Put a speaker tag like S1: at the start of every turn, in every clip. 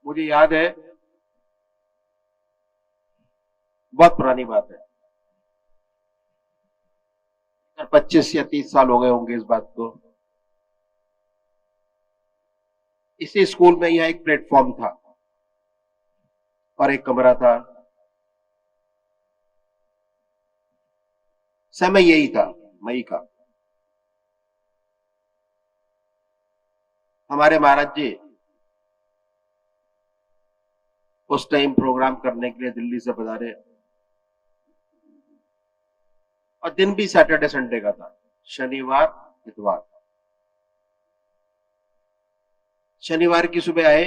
S1: मुझे याद है, बहुत पुरानी बात है, 25 या 30 साल हो गए होंगे इस बात को। इसी स्कूल में यह एक प्लेटफॉर्म था और एक कमरा था। समय यही था, मई का। हमारे महाराज जी उस टाइम प्रोग्राम करने के लिए दिल्ली से पधारे और दिन भी सैटरडे संडे का था, शनिवार इतवार। शनिवार की सुबह आए,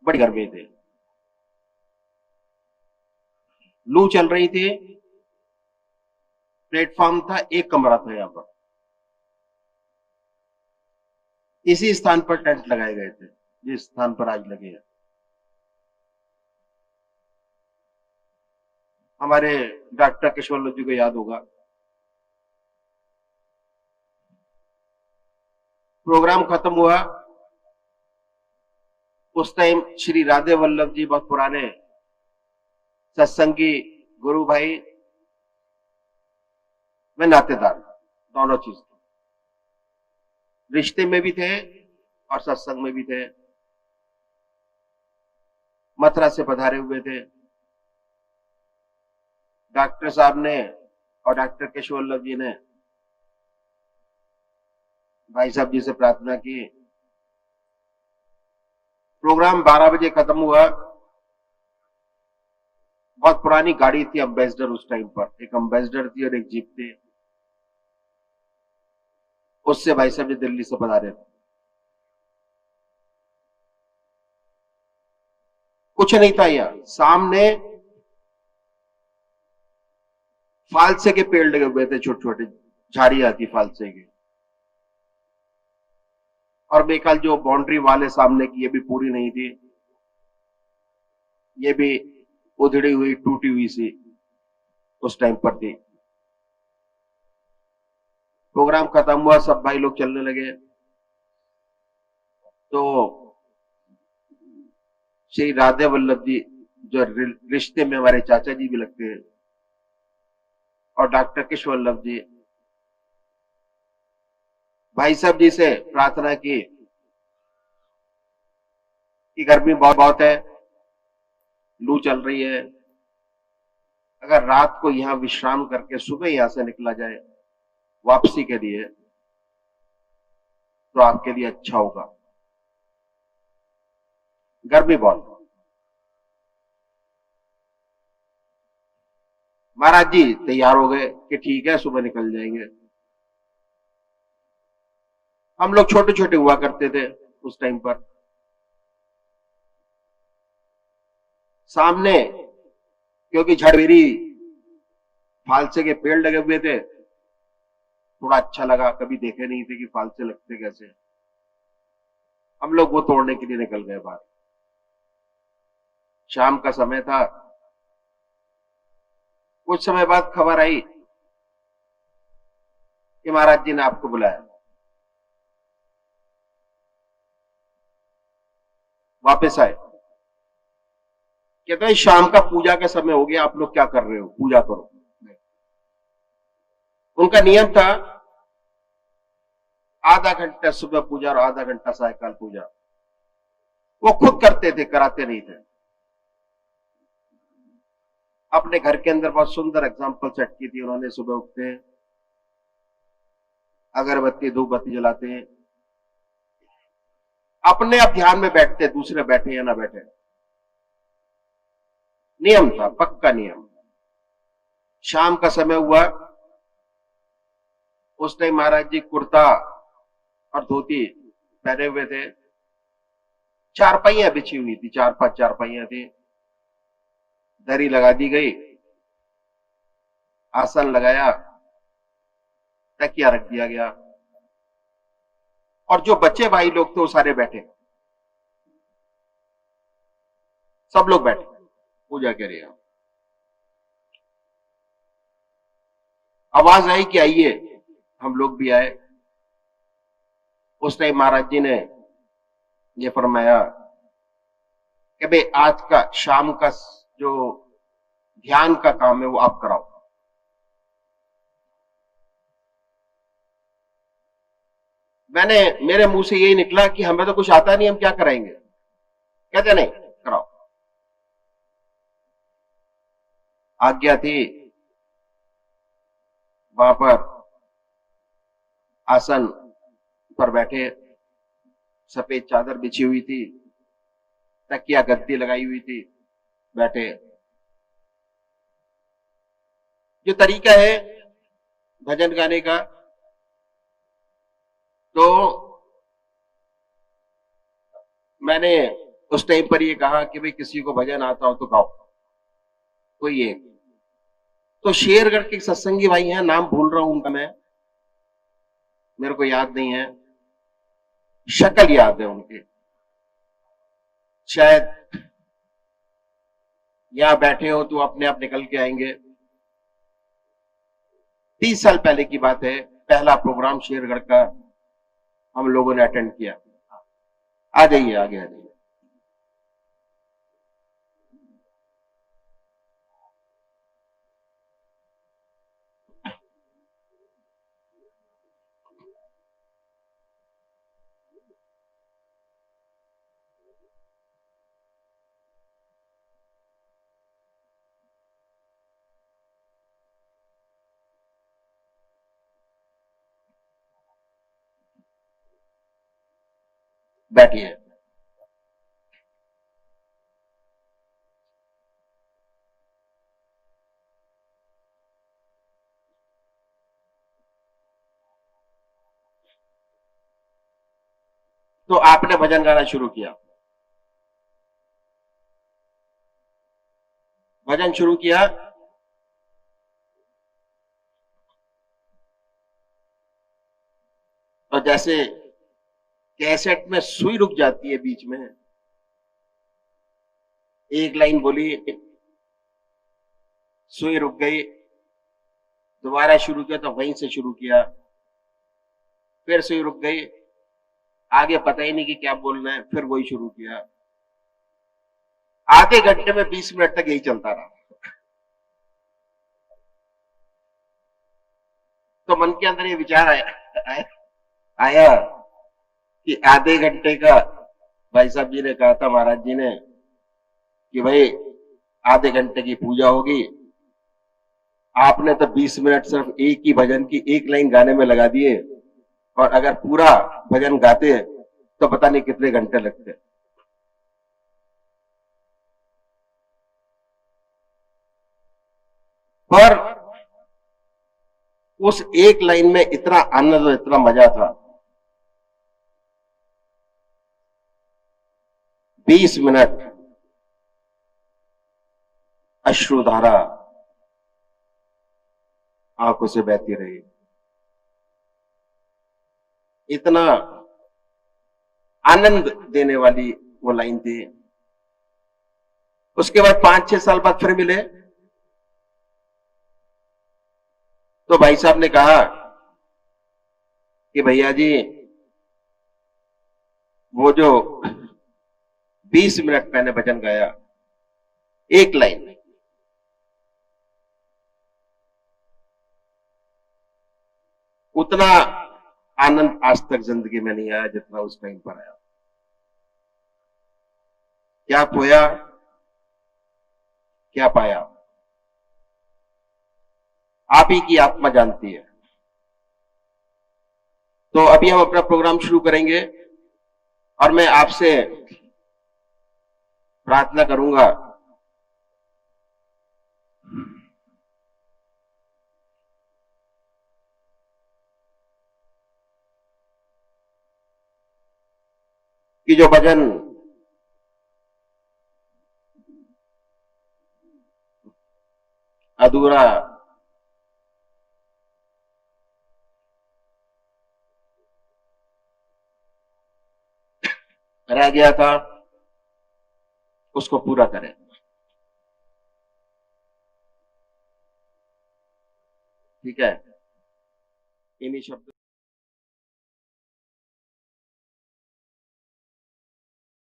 S1: बड़ी गर्मी थी, लू चल रही थी, प्लेटफॉर्म था, एक कमरा था यहां पर। इसी स्थान पर टेंट लगाए गए थे जिस स्थान पर आज लगे हैं। हमारे डॉक्टर केशवल जी को याद होगा, प्रोग्राम खत्म हुआ, उस टाइम श्री राधे वल्लभ जी बहुत पुराने सत्संगी गुरु भाई में नातेदार, दोनों चीज थे, रिश्ते में भी थे और सत्संग में भी थे। मथुरा से पधारे हुए थे। डॉक्टर साहब ने और डॉक्टर केशवल्लभ जी ने भाई साहब जी से प्रार्थना की। प्रोग्राम 12 बजे खत्म हुआ। बहुत पुरानी गाड़ी थी अम्बेसडर, उस टाइम पर एक अम्बेसडर थी और एक जीप थी, उससे भाई साहब जी दिल्ली से पधारे थे। कुछ नहीं था, यहां सामने फालसे के पेड़ लगे हुए थे, छोटे छोटे झाड़ियां थी फालसे की, और बेकल जो बाउंड्री वाले सामने की, ये भी पूरी नहीं थी, ये भी उधड़ी हुई टूटी हुई सी उस टाइम पर थी। प्रोग्राम खत्म हुआ, सब भाई लोग चलने लगे, तो श्री राधे वल्लभ जी जो रिश्ते में हमारे चाचा जी भी लगते हैं, और डॉक्टर केशवल्लभ जी, भाई साहब जी से प्रार्थना की कि गर्मी बहुत बहुत है, लू चल रही है, अगर रात को यहां विश्राम करके सुबह यहां से निकला जाए वापसी के लिए तो आपके लिए अच्छा होगा, गर्मी बहुत। महाराज जी तैयार हो गए कि ठीक है सुबह निकल जाएंगे। हम लोग छोटे छोटे हुआ करते थे उस टाइम पर। सामने क्योंकि झड़बेरी फालसे के पेड़ लगे हुए थे, थोड़ा अच्छा लगा, कभी देखे नहीं थे कि फालसे लगते कैसे। हम लोग वो तोड़ने के लिए निकल गए बाहर। शाम का समय था। कुछ समय बाद खबर आई कि महाराज जी ने आपको बुलाया, वापस आए। कहते हैं शाम का पूजा का समय हो गया, आप लोग क्या कर रहे हो, पूजा करो। उनका नियम था आधा घंटा सुबह पूजा और आधा घंटा सायकाल पूजा। वो खुद करते थे, कराते नहीं थे। अपने घर के अंदर बहुत सुंदर एग्जाम्पल सेट की थी उन्होंने। सुबह उठते हैं, अगरबत्ती धूप बत्ती जलाते हैं, अपने आप ध्यान में बैठते, दूसरे बैठे या ना बैठे। नियम था, पक्का नियम। शाम का समय हुआ, उस टाइम महाराज जी कुर्ता और धोती पहने हुए थे, चारपाइयां बिछी हुई थी, 4-5 चारपाइयां थी, दरी लगा दी गई, आसन लगाया, तकिया रख दिया गया, और जो बच्चे भाई लोग थे वो सारे बैठे, सब लोग बैठे पूजा के लिए। आवाज आई कि आइए, हम लोग भी आए। उस टाइम महाराज जी ने ये फरमाया कि भाई आज का शाम का जो ध्यान का काम है वो आप कराओ। मेरे मुंह से यही निकला कि हमें तो कुछ आता नहीं, हम क्या कराएंगे। कहते नहीं, कराओ। आज्ञा थी। वहां पर आसन पर बैठे, सफेद चादर बिछी हुई थी, तकिया गद्दी लगाई हुई थी, बैठे। जो तरीका है भजन गाने का, तो मैंने उस टाइम पर ये कहा कि भाई किसी को भजन आता हो तो गाओ। कोई एक तो शेरगढ़ के सत्संगी भाई हैं, नाम भूल रहा हूं उनका मैं, मेरे को याद नहीं है, शक्ल याद है उनकी। शायद यहां बैठे हो तो अपने आप निकल के आएंगे। 30 साल पहले की बात है, पहला प्रोग्राम शेरगढ़ का हम लोगों ने अटेंड किया। आ जाइए, आगे आ जाइए। बैठिए। तो आपने भजन गाना शुरू किया, भजन शुरू किया। तो जैसे कैसेट में सुई रुक जाती है बीच में, एक लाइन बोली, सुई रुक गई, दोबारा शुरू किया तो वहीं से शुरू किया, फिर सुई रुक गई, आगे पता ही नहीं कि क्या बोलना है, फिर वही शुरू किया। आधे घंटे में 20 मिनट तक यही चलता रहा। तो मन के अंदर ये विचार आया कि आधे घंटे का, भाई साहब जी ने कहा था, महाराज जी ने, कि भाई आधे घंटे की पूजा होगी, आपने तो 20 मिनट सिर्फ एक ही भजन की एक लाइन गाने में लगा दिए, और अगर पूरा भजन गाते तो पता नहीं कितने घंटे लगते। पर उस एक लाइन में इतना आनंद और इतना मजा था। 20 मिनट अश्रुधारा आंखों से बहती रही। इतना आनंद देने वाली वो लाइन थी। उसके बाद 5-6 साल बाद फिर मिले, तो भाई साहब ने कहा कि भैया जी, वो जो 20 मिनट मैंने भजन गाया, एक लाइन, उतना आनंद आज तक जिंदगी में नहीं आया जितना उस टाइम पर आया। क्या खोया, क्या पाया, आप ही की आत्मा जानती है। तो अभी हम अपना प्रोग्राम शुरू करेंगे, और मैं आपसे प्रार्थना करूंगा कि जो भजन अधूरा रह गया था, उसको पूरा करें। ठीक है, इन्हीं शब्दों